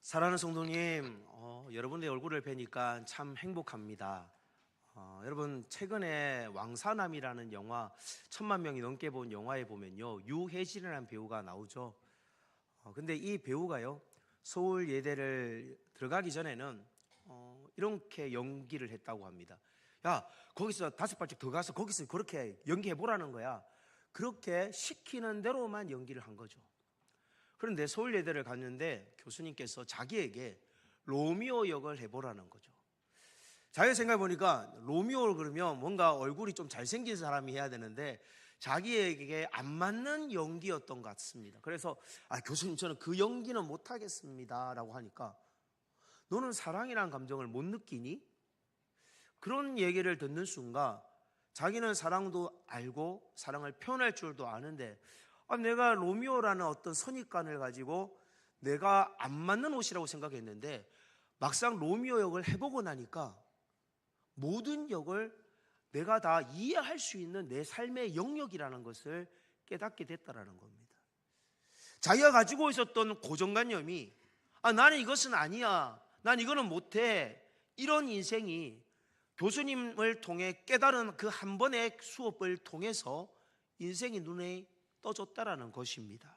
사랑하는 성도님, 여러분의 얼굴을 뵈니까 참 행복합니다. 여러분 최근에 왕사남이라는 영화 1,000만 명이 넘게 본 영화에 보면요 유해진이라는 배우가 나오죠. 근데 이 배우가요 서울 예대를 들어가기 전에는 이렇게 연기를 했다고 합니다. 야, 거기서 5발짝 더 가서 거기서 그렇게 연기해 보라는 거야. 그렇게 시키는 대로만 연기를 한 거죠. 그런데 서울예대를 갔는데 교수님께서 자기에게 로미오 역을 해보라는 거죠. 자기가 생각해보니까 로미오를 그러면 뭔가 얼굴이 좀 잘생긴 사람이 해야 되는데 자기에게 안 맞는 연기였던 것 같습니다. 그래서 교수님 저는 그 연기는 못하겠습니다 라고 하니까 너는 사랑이라는 감정을 못 느끼니? 그런 얘기를 듣는 순간 자기는 사랑도 알고 사랑을 표현할 줄도 아는데 내가 로미오라는 어떤 선입관을 가지고 내가 안 맞는 옷이라고 생각했는데 막상 로미오 역을 해보고 나니까 모든 역을 내가 다 이해할 수 있는 내 삶의 영역이라는 것을 깨닫게 됐다는 겁니다. 자기가 가지고 있었던 고정관념이 나는 이것은 아니야, 난 이거는 못해, 이런 인생이 교수님을 통해 깨달은 그 한 번의 수업을 통해서 인생이 눈에 떠졌다라는 것입니다.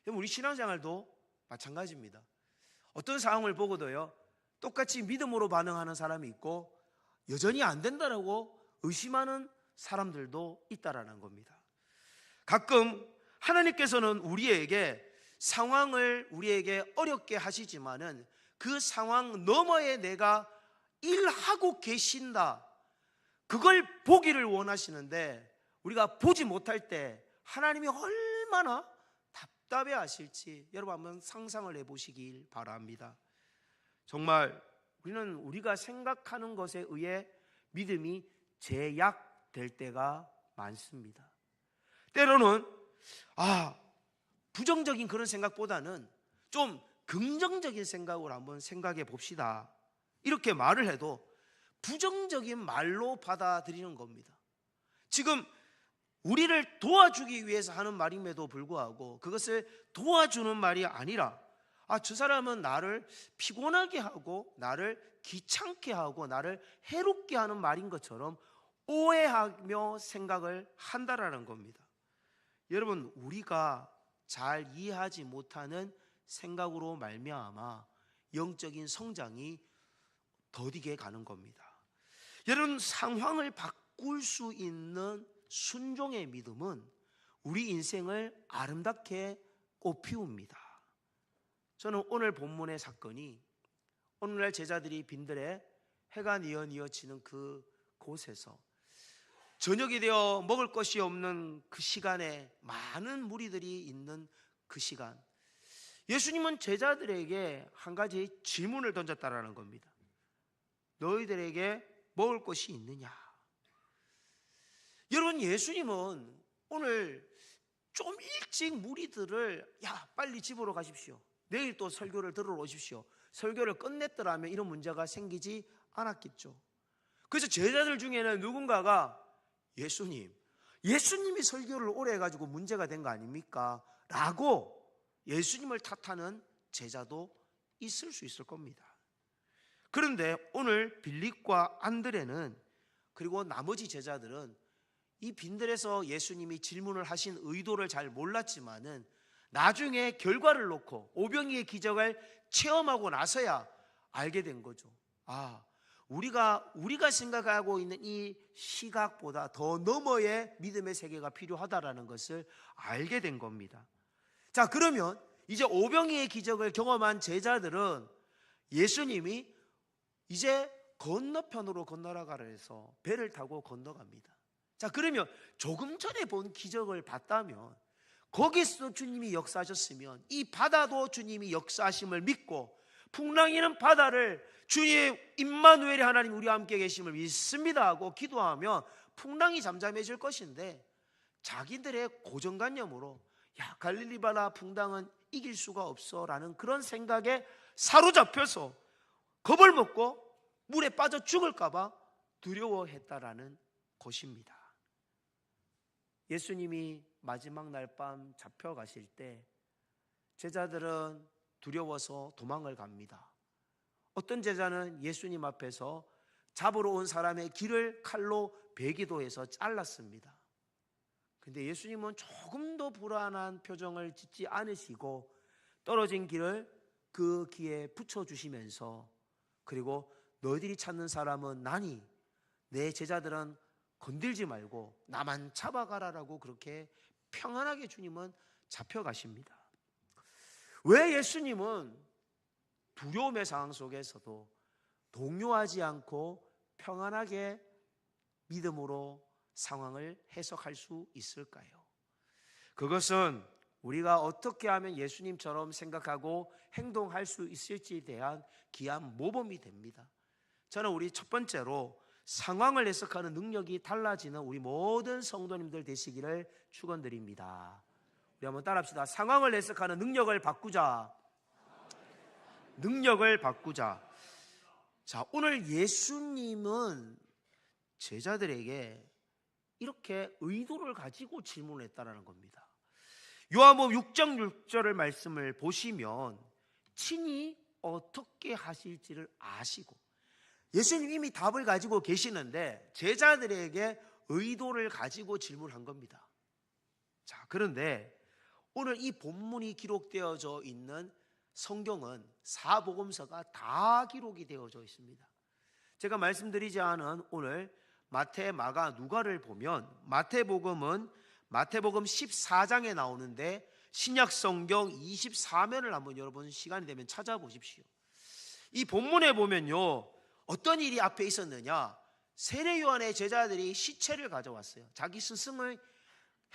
우리 신앙생활도 마찬가지입니다. 어떤 상황을 보고도요 똑같이 믿음으로 반응하는 사람이 있고 여전히 안 된다라고 의심하는 사람들도 있다라는 겁니다. 가끔 하나님께서는 우리에게 상황을 우리에게 어렵게 하시지만은 그 상황 너머에 내가 일하고 계신다, 그걸 보기를 원하시는데 우리가 보지 못할 때 하나님이 얼마나 답답해 하실지 여러분 한번 상상을 해보시길 바랍니다. 정말 우리는 우리가 생각하는 것에 의해 믿음이 제약될 때가 많습니다. 때로는 부정적인 그런 생각보다는 좀 긍정적인 생각으로 한번 생각해 봅시다, 이렇게 말을 해도 부정적인 말로 받아들이는 겁니다. 지금 우리를 도와주기 위해서 하는 말임에도 불구하고 그것을 도와주는 말이 아니라 저 사람은 나를 피곤하게 하고 나를 귀찮게 하고 나를 해롭게 하는 말인 것처럼 오해하며 생각을 한다라는 겁니다. 여러분, 우리가 잘 이해하지 못하는 생각으로 말미암아 영적인 성장이 더디게 가는 겁니다. 여러분, 상황을 바꿀 수 있는 순종의 믿음은 우리 인생을 아름답게 꽃피웁니다. 저는 오늘 본문의 사건이 오늘날 제자들이 빈들에 해가 뉘어 지는 그 곳에서 저녁이 되어 먹을 것이 없는 그 시간에 많은 무리들이 있는 그 시간, 예수님은 제자들에게 한 가지 질문을 던졌다라는 겁니다. 너희들에게 먹을 것이 있느냐? 여러분, 예수님은 오늘 좀 일찍 무리들을 빨리 집으로 가십시오, 내일 또 설교를 들으러 오십시오, 설교를 끝냈더라면 이런 문제가 생기지 않았겠죠. 그래서 제자들 중에는 누군가가 예수님이 설교를 오래 해가지고 문제가 된 거 아닙니까? 라고 예수님을 탓하는 제자도 있을 수 있을 겁니다. 그런데 오늘 빌립과 안드레는 그리고 나머지 제자들은 이 빈들에서 예수님이 질문을 하신 의도를 잘 몰랐지만은 나중에 결과를 놓고 오병이의 기적을 체험하고 나서야 알게 된 거죠. 우리가 생각하고 있는 이 시각보다 더 너머의 믿음의 세계가 필요하다라는 것을 알게 된 겁니다. 자, 그러면 이제 오병이의 기적을 경험한 제자들은 예수님이 이제 건너편으로 건너가라 해서 배를 타고 건너갑니다. 자, 그러면 조금 전에 본 기적을 봤다면, 거기서 주님이 역사하셨으면 이 바다도 주님이 역사하심을 믿고 풍랑이는 바다를 주님 임마누엘의 하나님 우리와 함께 계심을 믿습니다 하고 기도하면 풍랑이 잠잠해질 것인데, 자기들의 고정관념으로 갈릴리 바다 풍랑은 이길 수가 없어 라는 그런 생각에 사로잡혀서 겁을 먹고 물에 빠져 죽을까 봐 두려워했다라는 것입니다. 예수님이 마지막 날 밤 잡혀가실 때 제자들은 두려워서 도망을 갑니다. 어떤 제자는 예수님 앞에서 잡으러 온 사람의 길을 칼로 베기도 해서 잘랐습니다. 근데 예수님은 조금도 불안한 표정을 짓지 않으시고 떨어진 길을 그 귀에 붙여주시면서, 그리고 너희들이 찾는 사람은 나니 내 제자들은 건들지 말고 나만 잡아가라라고 그렇게 평안하게 주님은 잡혀가십니다. 왜 예수님은 두려움의 상황 속에서도 동요하지 않고 평안하게 믿음으로 상황을 해석할 수 있을까요? 그것은 우리가 어떻게 하면 예수님처럼 생각하고 행동할 수 있을지에 대한 귀한 모범이 됩니다. 저는 우리 첫 번째로 상황을 해석하는 능력이 달라지는 우리 모든 성도님들 되시기를 축원드립니다. 우리 한번 따라합시다. 상황을 해석하는 능력을 바꾸자. 능력을 바꾸자. 자, 오늘 예수님은 제자들에게 이렇게 의도를 가지고 질문을 했다라는 겁니다. 요한복음 6장 6절의 말씀을 보시면 친히 어떻게 하실지를 아시고, 예수님 이미 답을 가지고 계시는데 제자들에게 의도를 가지고 질문한 겁니다. 자, 그런데 오늘 이 본문이 기록되어져 있는 성경은 사복음서가 다 기록이 되어져 있습니다. 제가 말씀드리지 않은 오늘 마태, 마가, 누가를 보면 마태복음은 마태복음 14장에 나오는데 신약 성경 24면을 한번 여러분 시간이 되면 찾아보십시오. 이 본문에 보면요, 어떤 일이 앞에 있었느냐? 세례 요한의 제자들이 시체를 가져왔어요. 자기 스승을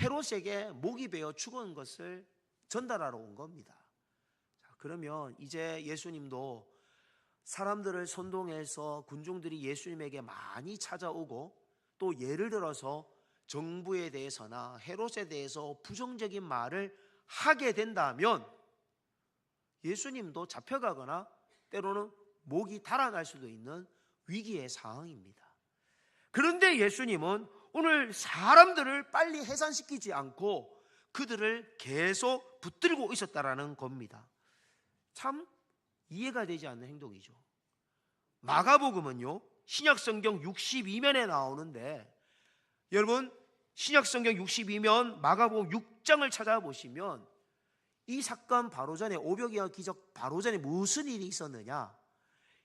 헤롯에게 목이 베어 죽은 것을 전달하러 온 겁니다. 자, 그러면 이제 예수님도 사람들을 선동해서 군중들이 예수님에게 많이 찾아오고, 또 예를 들어서 정부에 대해서나 헤롯에 대해서 부정적인 말을 하게 된다면 예수님도 잡혀가거나 때로는 목이 달아날 수도 있는 위기의 상황입니다. 그런데 예수님은 오늘 사람들을 빨리 해산시키지 않고 그들을 계속 붙들고 있었다라는 겁니다. 참 이해가 되지 않는 행동이죠. 마가복음은요, 신약성경 62면에 나오는데, 여러분 신약성경 62면 마가복음 6장을 찾아보시면 이 사건 바로 전에, 오병이어 기적 바로 전에 무슨 일이 있었느냐?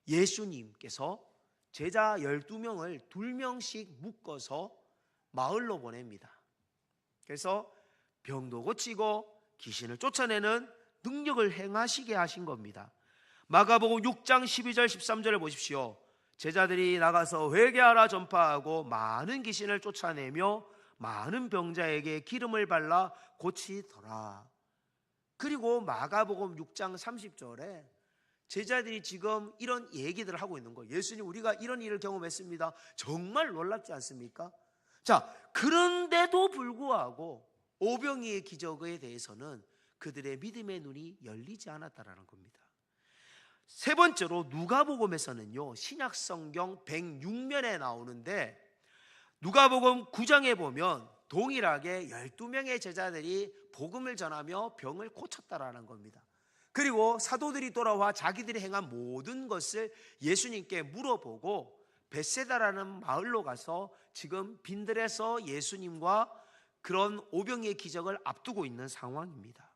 예수님께서 제자 12명을 2명씩 묶어서 마을로 보냅니다. 그래서 병도 고치고 귀신을 쫓아내는 능력을 행하시게 하신 겁니다. 마가복음 6장 12절 13절을 보십시오. 제자들이 나가서 회개하라 전파하고 많은 귀신을 쫓아내며 많은 병자에게 기름을 발라 고치더라. 그리고 마가복음 6장 30절에 제자들이 지금 이런 얘기들을 하고 있는 거예요. 예수님, 우리가 이런 일을 경험했습니다. 정말 놀랍지 않습니까? 자, 그런데도 불구하고 오병이의 기적에 대해서는 그들의 믿음의 눈이 열리지 않았다라는 겁니다. 세 번째로 누가복음에서는요, 신약성경 106면에 나오는데 누가복음 9장에 보면 동일하게 12명의 제자들이 복음을 전하며 병을 고쳤다라는 겁니다. 그리고 사도들이 돌아와 자기들이 행한 모든 것을 예수님께 물어보고 벳세다라는 마을로 가서 지금 빈들에서 예수님과 그런 오병이의 기적을 앞두고 있는 상황입니다.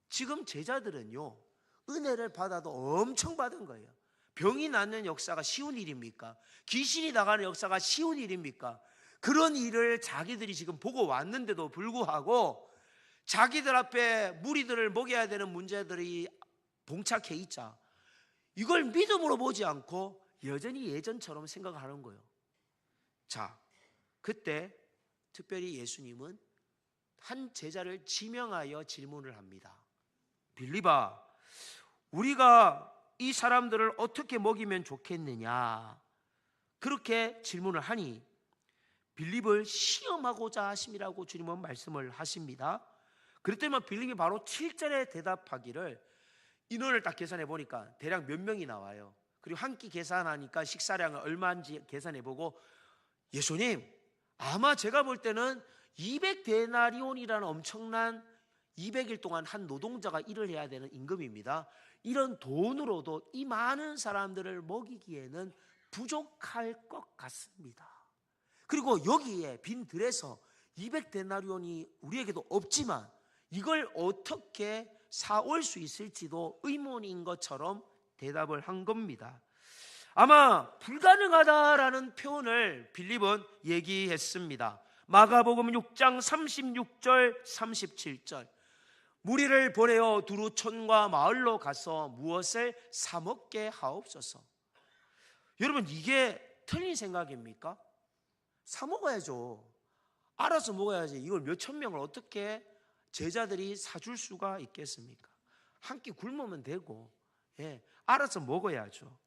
지금 제자들은요, 은혜를 받아도 엄청 받은 거예요. 병이 낫는 역사가 쉬운 일입니까? 귀신이 나가는 역사가 쉬운 일입니까? 그런 일을 자기들이 지금 보고 왔는데도 불구하고 자기들 앞에 무리들을 먹여야 되는 문제들이 봉착해 있자 이걸 믿음으로 보지 않고 여전히 예전처럼 생각하는 거예요. 자, 그때 특별히 예수님은 한 제자를 지명하여 질문을 합니다. 빌립아, 우리가 이 사람들을 어떻게 먹이면 좋겠느냐? 그렇게 질문을 하니 빌립을 시험하고자 하심이라고 주님은 말씀을 하십니다. 그랬더니 빌립이 바로 7절에 대답하기를, 인원을 딱 계산해 보니까 대략 몇 명이 나와요. 그리고 한 끼 계산하니까 식사량을 얼마인지 계산해 보고, 예수님, 아마 제가 볼 때는 200데나리온이라는 엄청난 200일 동안 한 노동자가 일을 해야 되는 임금입니다. 이런 돈으로도 이 많은 사람들을 먹이기에는 부족할 것 같습니다. 그리고 여기에 빈 들에서 200데나리온이 우리에게도 없지만 이걸 어떻게 사올 수 있을지도 의문인 것처럼 대답을 한 겁니다. 아마 불가능하다라는 표현을 빌립은 얘기했습니다. 마가복음 6장 36절 37절, 무리를 보내어 두루 촌과 마을로 가서 무엇을 사 먹게 하옵소서. 여러분, 이게 틀린 생각입니까? 사 먹어야죠. 알아서 먹어야지. 이걸 몇천 명을 어떻게 제자들이 사줄 수가 있겠습니까? 한 끼 굶으면 되고, 알아서 먹어야죠.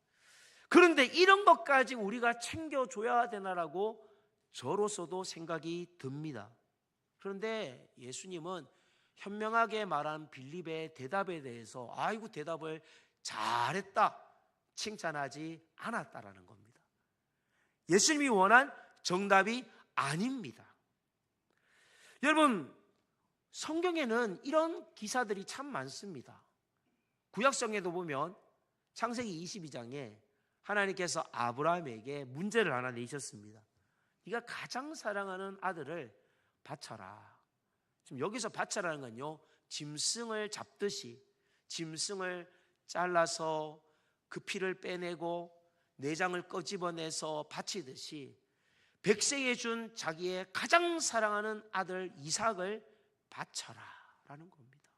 그런데 이런 것까지 우리가 챙겨줘야 되나라고 저로서도 생각이 듭니다. 그런데 예수님은 현명하게 말한 빌립의 대답에 대해서 아이고 대답을 잘했다, 칭찬하지 않았다라는 겁니다. 예수님이 원한 정답이 아닙니다. 여러분, 성경에는 이런 기사들이 참 많습니다. 구약성에도 보면 창세기 22장에 하나님께서 아브라함에게 문제를 하나 내셨습니다. 네가 가장 사랑하는 아들을 바쳐라. 지금 여기서 바쳐라는 건요, 짐승을 잡듯이 짐승을 잘라서 그 피를 빼내고 내장을 꺼집어내서 바치듯이 백세에 준 자기의 가장 사랑하는 아들 이삭을 바쳐라 라는 겁니다.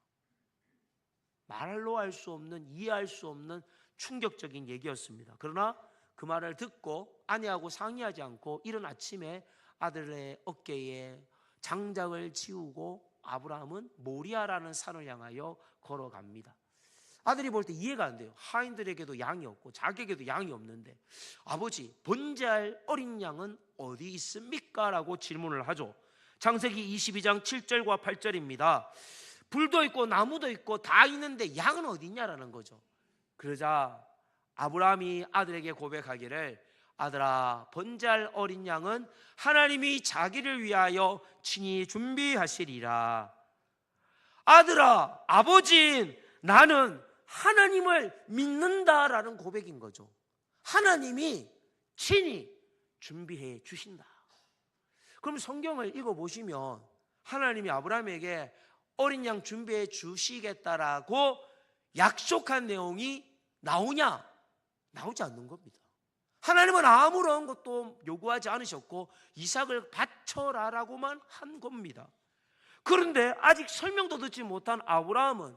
말로 할 수 없는, 이해할 수 없는 충격적인 얘기였습니다. 그러나 그 말을 듣고 아내하고 상의하지 않고 이른 아침에 아들의 어깨에 장작을 지우고 아브라함은 모리아라는 산을 향하여 걸어갑니다. 아들이 볼 때 이해가 안 돼요. 하인들에게도 양이 없고 자기에게도 양이 없는데 아버지, 번제할 어린 양은 어디 있습니까? 라고 질문을 하죠. 창세기 22장 7절과 8절입니다. 불도 있고 나무도 있고 다 있는데 양은 어디 있냐라는 거죠. 그러자 아브라함이 아들에게 고백하기를, 아들아, 번제할 어린 양은 하나님이 자기를 위하여 친히 준비하시리라. 아들아, 아버지, 나는 하나님을 믿는다라는 고백인 거죠. 하나님이 친히 준비해 주신다. 그럼 성경을 읽어보시면 하나님이 아브라함에게 어린 양 준비해 주시겠다라고 약속한 내용이 나오냐? 나오지 않는 겁니다. 하나님은 아무런 것도 요구하지 않으셨고 이삭을 바쳐라라고만 한 겁니다. 그런데 아직 설명도 듣지 못한 아브라함은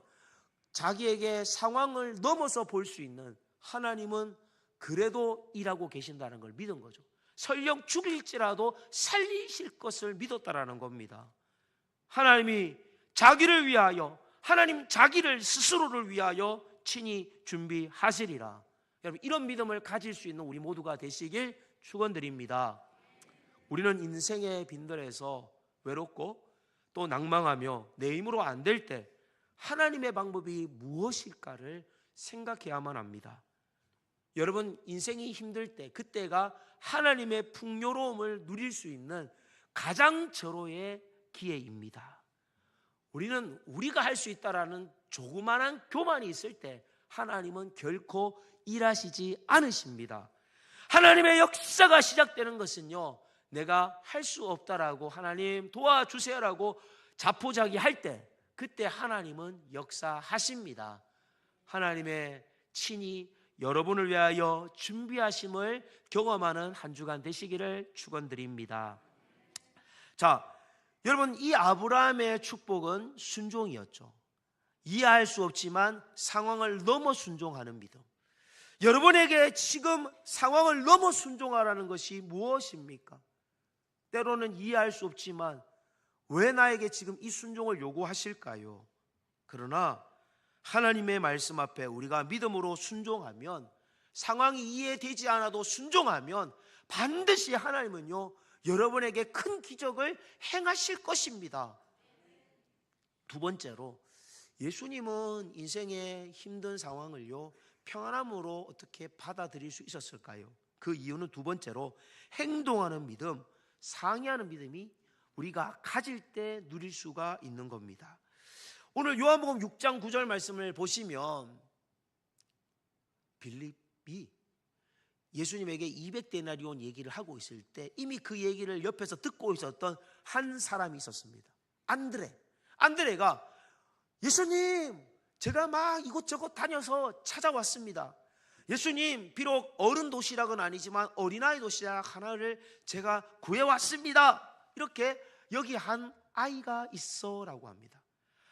자기에게 상황을 넘어서 볼 수 있는 하나님은 그래도 일하고 계신다는 걸 믿은 거죠. 설령 죽일지라도 살리실 것을 믿었다라는 겁니다. 하나님이 자기를 위하여, 하나님 자기를 스스로를 위하여 친히 준비하시리라. 여러분, 이런 믿음을 가질 수 있는 우리 모두가 되시길 축원드립니다. 우리는 인생의 빈들에서 외롭고 또 낭망하며 내 힘으로 안 될 때 하나님의 방법이 무엇일까를 생각해야만 합니다. 여러분, 인생이 힘들 때, 그때가 하나님의 풍요로움을 누릴 수 있는 가장 절호의 기회입니다. 우리는 우리가 할 수 있다라는 조그만한 교만이 있을 때 하나님은 결코 일하시지 않으십니다. 하나님의 역사가 시작되는 것은요, 내가 할 수 없다라고 하나님 도와주세요라고 자포자기할 때, 그때 하나님은 역사하십니다. 하나님의 친히 여러분을 위하여 준비하심을 경험하는 한 주간 되시기를 축원드립니다. 자, 여러분, 이 아브라함의 축복은 순종이었죠. 이해할 수 없지만 상황을 넘어 순종하는 믿음. 여러분에게 지금 상황을 넘어 순종하라는 것이 무엇입니까? 때로는 이해할 수 없지만 왜 나에게 지금 이 순종을 요구하실까요? 그러나 하나님의 말씀 앞에 우리가 믿음으로 순종하면, 상황이 이해되지 않아도 순종하면 반드시 하나님은요, 여러분에게 큰 기적을 행하실 것입니다. 두 번째로, 예수님은 인생의 힘든 상황을요, 평안함으로 어떻게 받아들일 수 있었을까요? 그 이유는 두 번째로, 행동하는 믿음, 상의하는 믿음이 우리가 가질 때 누릴 수가 있는 겁니다. 오늘 요한복음 6장 9절 말씀을 보시면 빌립이 예수님에게 200데나리온 얘기를 하고 있을 때 이미 그 얘기를 옆에서 듣고 있었던 한 사람이 있었습니다. 안드레가 예수님, 제가 막 이곳저곳 다녀서 찾아왔습니다. 예수님, 비록 어른 도시락은 아니지만 어린아이 도시락 하나를 제가 구해왔습니다. 이렇게 여기 한 아이가 있어 라고 합니다.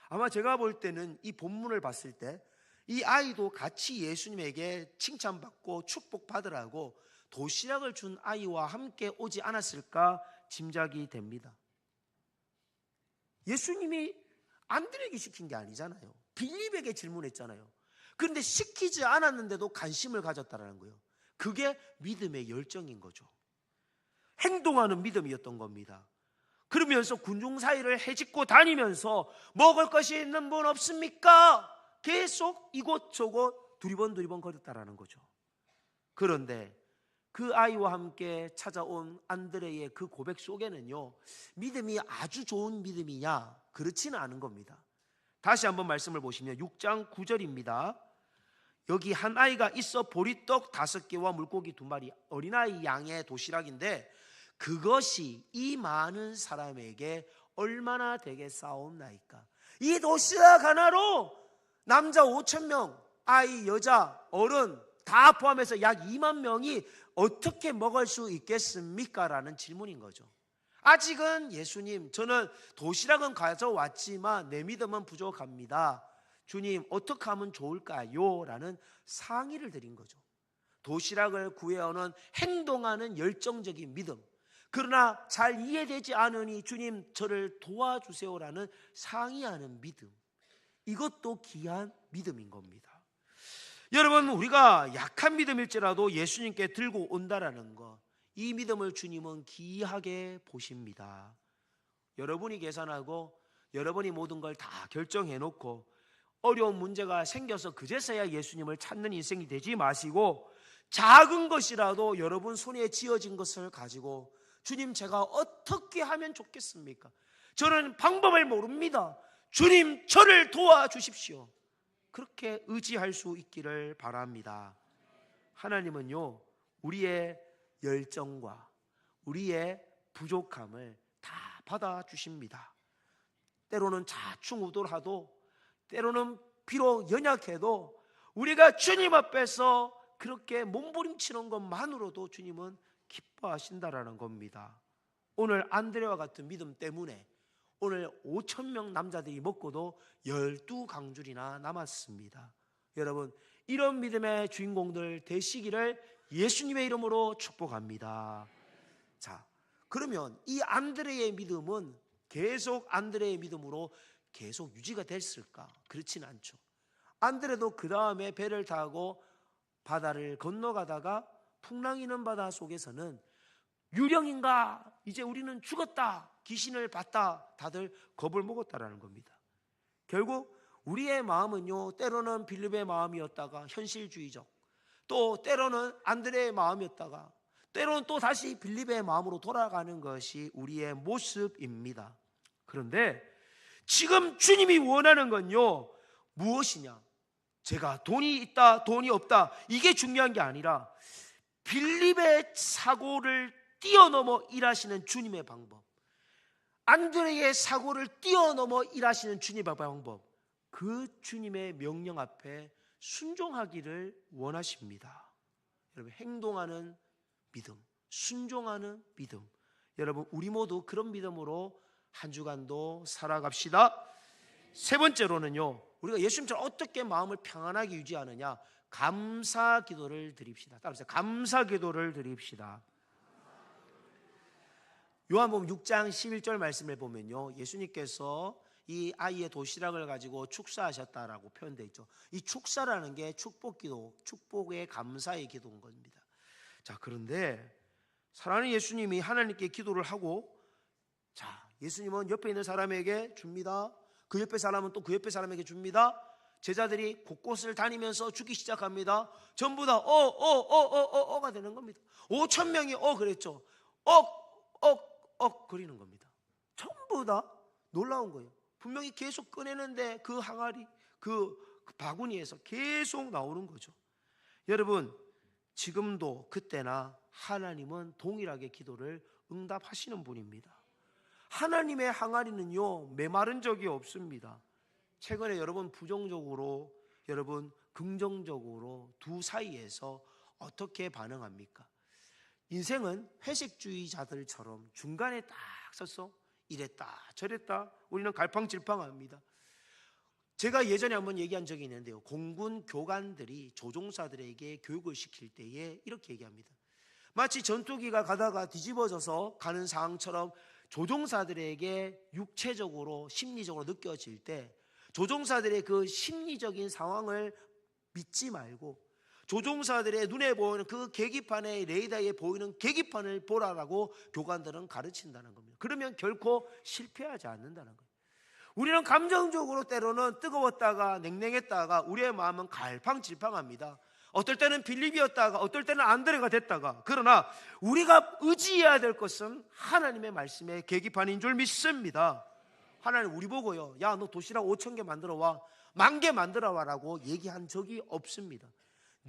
아마 제가 볼 때는 이 본문을 봤을 때 이 아이도 같이 예수님에게 칭찬받고 축복받으라고 도시락을 준 아이와 함께 오지 않았을까 짐작이 됩니다. 예수님이 안드레에게 시킨 게 아니잖아요. 빌립에게 질문했잖아요. 그런데 시키지 않았는데도 관심을 가졌다는 거예요. 그게 믿음의 열정인 거죠. 행동하는 믿음이었던 겁니다. 그러면서 군중 사이를 헤집고 다니면서 먹을 것이 있는 분 없습니까? 계속 이곳저곳 두리번 거렸다라는 거죠. 그런데 그 아이와 함께 찾아온 안드레의 그 고백 속에는요, 믿음이 아주 좋은 믿음이냐? 그렇지는 않은 겁니다. 다시 한번 말씀을 보시면 6장 9절입니다. 여기 한 아이가 있어 보리떡 5개와 물고기 2마리, 어린아이 양의 도시락인데 그것이 이 많은 사람에게 얼마나 되겠사옵나이까. 이 도시락 하나로 남자 5,000명, 아이, 여자, 어른 다 포함해서 약 2만 명이 어떻게 먹을 수 있겠습니까? 라는 질문인 거죠. 아직은 예수님, 저는 도시락은 가져왔지만 내 믿음은 부족합니다. 주님, 어떻게 하면 좋을까요? 라는 상의를 드린 거죠. 도시락을 구해오는 행동하는 열정적인 믿음. 그러나 잘 이해되지 않으니 주님, 저를 도와주세요라는 상의하는 믿음. 이것도 귀한 믿음인 겁니다. 여러분, 우리가 약한 믿음일지라도 예수님께 들고 온다라는 것, 이 믿음을 주님은 귀하게 보십니다. 여러분이 계산하고 여러분이 모든 걸 다 결정해 놓고 어려운 문제가 생겨서 그제서야 예수님을 찾는 인생이 되지 마시고, 작은 것이라도 여러분 손에 쥐어진 것을 가지고 주님, 제가 어떻게 하면 좋겠습니까? 저는 방법을 모릅니다. 주님, 저를 도와주십시오. 그렇게 의지할 수 있기를 바랍니다. 하나님은요, 우리의 열정과 우리의 부족함을 다 받아주십니다. 때로는 좌충우돌하도, 때로는 비록 연약해도 우리가 주님 앞에서 그렇게 몸부림치는 것만으로도 주님은 기뻐하신다라는 겁니다. 오늘 안드레와 같은 믿음 때문에 오늘 5,000명 남자들이 먹고도 12강줄이나 남았습니다. 여러분, 이런 믿음의 주인공들 되시기를 예수님의 이름으로 축복합니다. 자, 그러면 이 안드레의 믿음은 계속 안드레의 믿음으로 계속 유지가 됐을까? 그렇지는 않죠. 안드레도 그 다음에 배를 타고 바다를 건너가다가 풍랑이는 바다 속에서는 유령인가? 이제 우리는 죽었다. 귀신을 봤다. 다들 겁을 먹었다라는 겁니다. 결국 우리의 마음은요, 때로는 빌립의 마음이었다가 현실주의적, 또 때로는 안드레의 마음이었다가 때로는 또 다시 빌립의 마음으로 돌아가는 것이 우리의 모습입니다. 그런데 지금 주님이 원하는 건요, 무엇이냐? 제가 돈이 있다, 돈이 없다, 이게 중요한 게 아니라 빌립의 사고를 뛰어넘어 일하시는 주님의 방법, 안드레의 사고를 뛰어넘어 일하시는 주님의 방법, 그 주님의 명령 앞에 순종하기를 원하십니다. 여러분, 행동하는 믿음, 순종하는 믿음, 여러분 우리 모두 그런 믿음으로 한 주간도 살아갑시다. 세 번째로는요, 우리가 예수님처럼 어떻게 마음을 평안하게 유지하느냐? 감사 기도를 드립시다. 따라서 감사 기도를 드립시다. 요한복음 6장 11절 말씀을 보면요, 예수님께서 이 아이의 도시락을 가지고 축사하셨다라고 표현되어 있죠. 이 축사라는 게 축복 기도, 축복의 감사의 기도인 겁니다. 자, 그런데 사랑하는 예수님이 하나님께 기도를 하고, 자, 예수님은 옆에 있는 사람에게 줍니다. 그 옆에 사람은 또 그 옆에 사람에게 줍니다. 제자들이 곳곳을 다니면서 주기 시작합니다. 전부 다 가 되는 겁니다. 5,000명이 그랬죠. 그리는 겁니다. 전부 다 놀라운 거예요. 분명히 계속 꺼내는데 그 항아리, 그 바구니에서 계속 나오는 거죠. 여러분, 지금도 그때나 하나님은 동일하게 기도를 응답하시는 분입니다. 하나님의 항아리는요, 메마른 적이 없습니다. 최근에 여러분 부정적으로, 여러분 긍정적으로 두 사이에서 어떻게 반응합니까? 인생은 회색주의자들처럼 중간에 딱 서서 이랬다 저랬다 우리는 갈팡질팡합니다. 제가 예전에 한번 얘기한 적이 있는데요, 공군 교관들이 조종사들에게 교육을 시킬 때에 이렇게 얘기합니다. 마치 전투기가 가다가 뒤집어져서 가는 상황처럼 조종사들에게 육체적으로 심리적으로 느껴질 때 조종사들의 그 심리적인 상황을 믿지 말고 조종사들의 눈에 보이는 그 계기판에, 레이더에 보이는 계기판을 보라라고 교관들은 가르친다는 겁니다. 그러면 결코 실패하지 않는다는 거예요. 우리는 감정적으로 때로는 뜨거웠다가 냉랭했다가 우리의 마음은 갈팡질팡합니다. 어떨 때는 빌립이었다가 어떨 때는 안드레가 됐다가, 그러나 우리가 의지해야 될 것은 하나님의 말씀의 계기판인 줄 믿습니다. 하나님 우리 보고요, 야 너 도시락 5,000개 만들어 와, 10,000개 만들어 와라고 얘기한 적이 없습니다.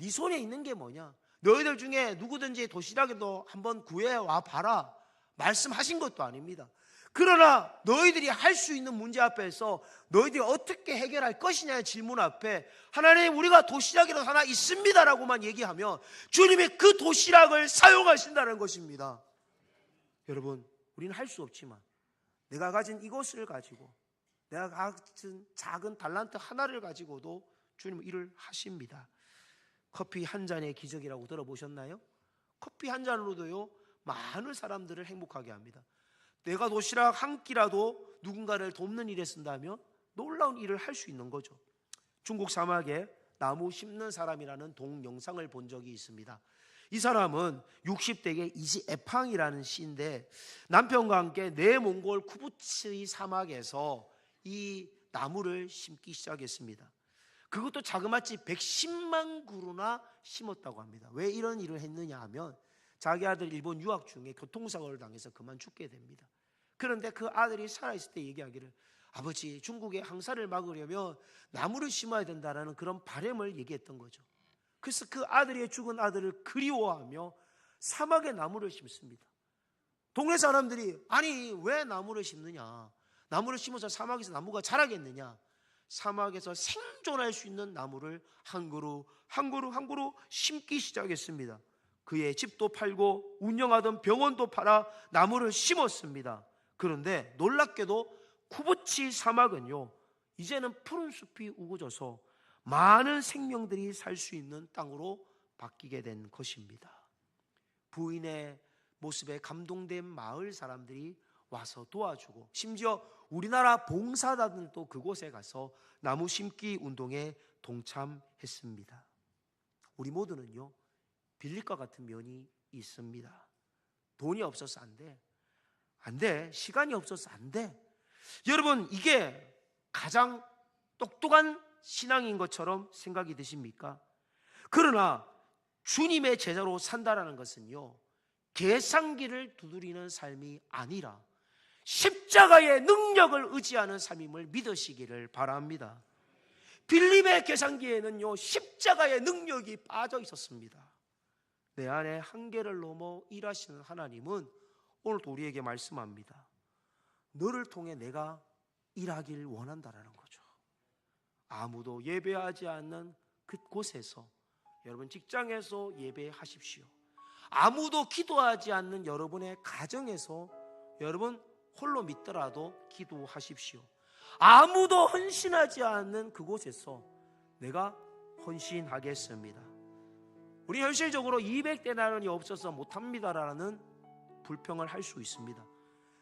네 손에 있는 게 뭐냐, 너희들 중에 누구든지 도시락에도 한번 구해와 봐라 말씀하신 것도 아닙니다. 그러나 너희들이 할 수 있는 문제 앞에서 너희들이 어떻게 해결할 것이냐의 질문 앞에 하나님 우리가 도시락이라도 하나 있습니다라고만 얘기하면 주님이 그 도시락을 사용하신다는 것입니다. 여러분, 우리는 할 수 없지만 내가 가진 이것을 가지고, 내가 가진 작은 달란트 하나를 가지고도 주님은 일을 하십니다. 커피 한 잔의 기적이라고 들어보셨나요? 커피 한 잔으로도요 많은 사람들을 행복하게 합니다. 내가 도시락 한 끼라도 누군가를 돕는 일에 쓴다면 놀라운 일을 할 수 있는 거죠. 중국 사막에 나무 심는 사람이라는 동영상을 본 적이 있습니다. 이 사람은 60대의 이지에팡이라는 씨인데 남편과 함께 내몽골 쿠부츠 사막에서 이 나무를 심기 시작했습니다. 그것도 자그마치 110만 그루나 심었다고 합니다. 왜 이런 일을 했느냐 하면 자기 아들 일본 유학 중에 교통사고를 당해서 그만 죽게 됩니다. 그런데 그 아들이 살아있을 때 얘기하기를, 아버지 중국의 항사를 막으려면 나무를 심어야 된다라는 그런 바람을 얘기했던 거죠. 그래서 그 아들이 죽은 아들을 그리워하며 사막에 나무를 심습니다. 동네 사람들이 아니 왜 나무를 심느냐, 나무를 심어서 사막에서 나무가 자라겠느냐, 사막에서 생존할 수 있는 나무를 한 그루 한 그루 한 그루 심기 시작했습니다. 그의 집도 팔고 운영하던 병원도 팔아 나무를 심었습니다. 그런데 놀랍게도 쿠부치 사막은요 이제는 푸른 숲이 우거져서 많은 생명들이 살 수 있는 땅으로 바뀌게 된 것입니다. 부인의 모습에 감동된 마을 사람들이 와서 도와주고, 심지어 우리나라 봉사단들도 그곳에 가서 나무 심기 운동에 동참했습니다. 우리 모두는요 빌립과 같은 면이 있습니다. 돈이 없어서 안 돼. 시간이 없어서 안 돼. 여러분, 이게 가장 똑똑한 신앙인 것처럼 생각이 드십니까? 그러나 주님의 제자로 산다라는 것은요 계산기를 두드리는 삶이 아니라 십자가의 능력을 의지하는 삶임을 믿으시기를 바랍니다. 빌립의 계산기에는요 십자가의 능력이 빠져 있었습니다. 내 안에 한계를 넘어 일하시는 하나님은 오늘도 우리에게 말씀합니다. 너를 통해 내가 일하길 원한다라는 거죠. 아무도 예배하지 않는 그곳에서, 여러분 직장에서 예배하십시오. 아무도 기도하지 않는 여러분의 가정에서 여러분 홀로 믿더라도 기도하십시오. 아무도 헌신하지 않는 그곳에서 내가 헌신하겠습니다. 우리 현실적으로 200데나리온이 없어서 못합니다라는 불평을 할 수 있습니다.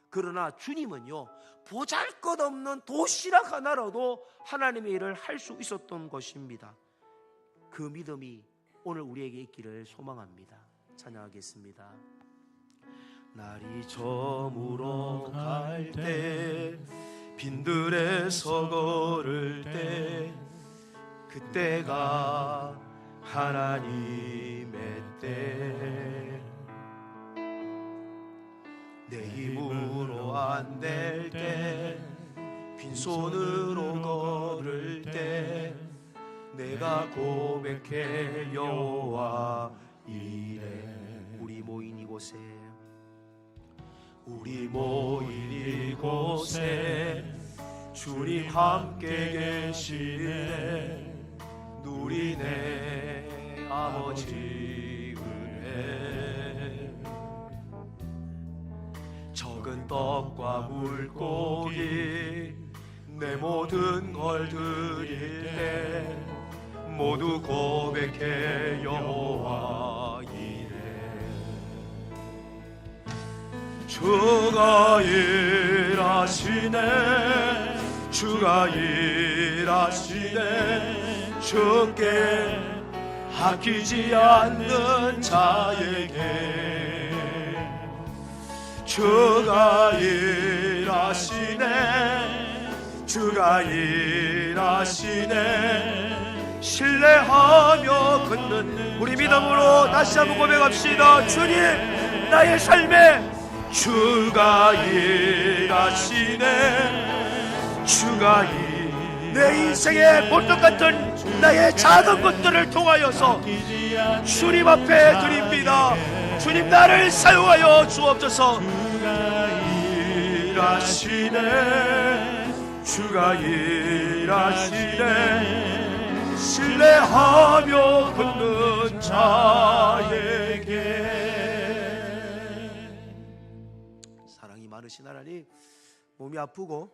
그러나 주님은요 보잘것없는 도시락 하나라도 하나님의 일을 할 수 있었던 것입니다. 그 믿음이 오늘 우리에게 있기를 소망합니다. 찬양하겠습니다. 날이 저물어 갈 때, 빈들에서 걸을 때, 그때가 하나님의 때, 내 힘으로 안 될 때, 빈손으로 걸을 때 내가 고백해 여호와 이래. 우리 모인 이곳에 주님 함께 계시네. 누리네 아버지 은혜. 적은 떡과 물고기 내 모든 걸 드릴 때 모두 고백해 여호와 이래. 주가 일하시네. 주가 일하시네. 주께 아끼지 않는 자에게 주가 일하시네. 주가 일하시네. 신뢰하며 걷는 우리 믿음으로 다시 한번 고백합시다. 주님, 나의 삶에 주가 일하시네. 주가 내 인생의 보석 같은 나의 작은 것들을 통하여서 주님 앞에 드립니다. 주님, 나를 사용하여 주옵소서. 주가 일하시네. 주가 일하시네. 신뢰하며 걷는 자에게. 사랑이 많으신 하나님, 몸이 아프고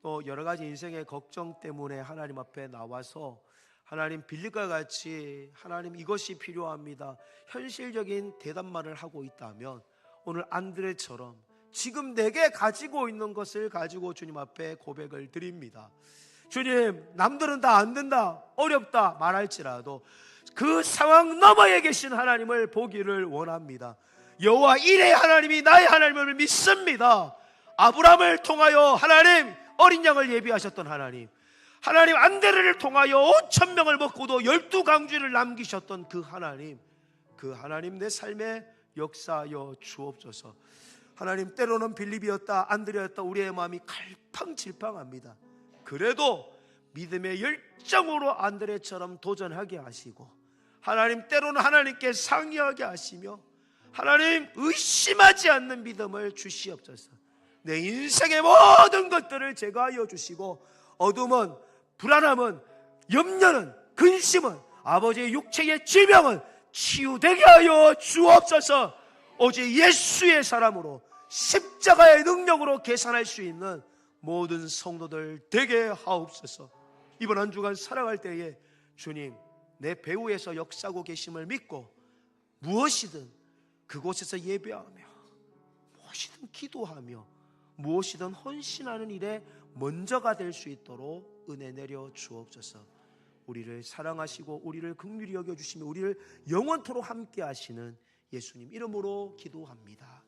또 여러 가지 인생의 걱정 때문에 하나님 앞에 나와서 하나님 빌립과 같이 하나님 이것이 필요합니다, 현실적인 대답만을 하고 있다면 오늘 안드레처럼 지금 내게 가지고 있는 것을 가지고 주님 앞에 고백을 드립니다. 주님, 남들은 다 안 된다, 어렵다 말할지라도 그 상황 너머에 계신 하나님을 보기를 원합니다. 여호와 이레 하나님이 나의 하나님을 믿습니다. 아브라함을 통하여 하나님 어린 양을 예비하셨던 하나님, 하나님 안드레를 통하여 5,000명을 먹고도 12강주를 남기셨던 그 하나님 내 삶에 역사하여 주옵소서. 하나님, 때로는 빌립이었다, 안드레였다 우리의 마음이 갈팡질팡합니다. 그래도 믿음의 열정으로 안드레처럼 도전하게 하시고, 하나님 때로는 하나님께 상의하게 하시며 하나님 의심하지 않는 믿음을 주시옵소서. 내 인생의 모든 것들을 제거하여 주시고, 어둠은, 불안함은, 염려는, 근심은, 아버지의 육체의 질병은 치유되게 하여 주옵소서. 오직 예수의 사람으로 십자가의 능력으로 계산할 수 있는 모든 성도들 되게 하옵소서. 이번 한 주간 살아갈 때에 주님, 내 배후에서 역사하고 계심을 믿고 무엇이든 그곳에서 예배하며 무엇이든 기도하며 무엇이든 헌신하는 일에 먼저가 될 수 있도록 은혜 내려 주옵소서. 우리를 사랑하시고 우리를 긍휼히 여겨주시며 우리를 영원토록 함께 하시는 예수님 이름으로 기도합니다.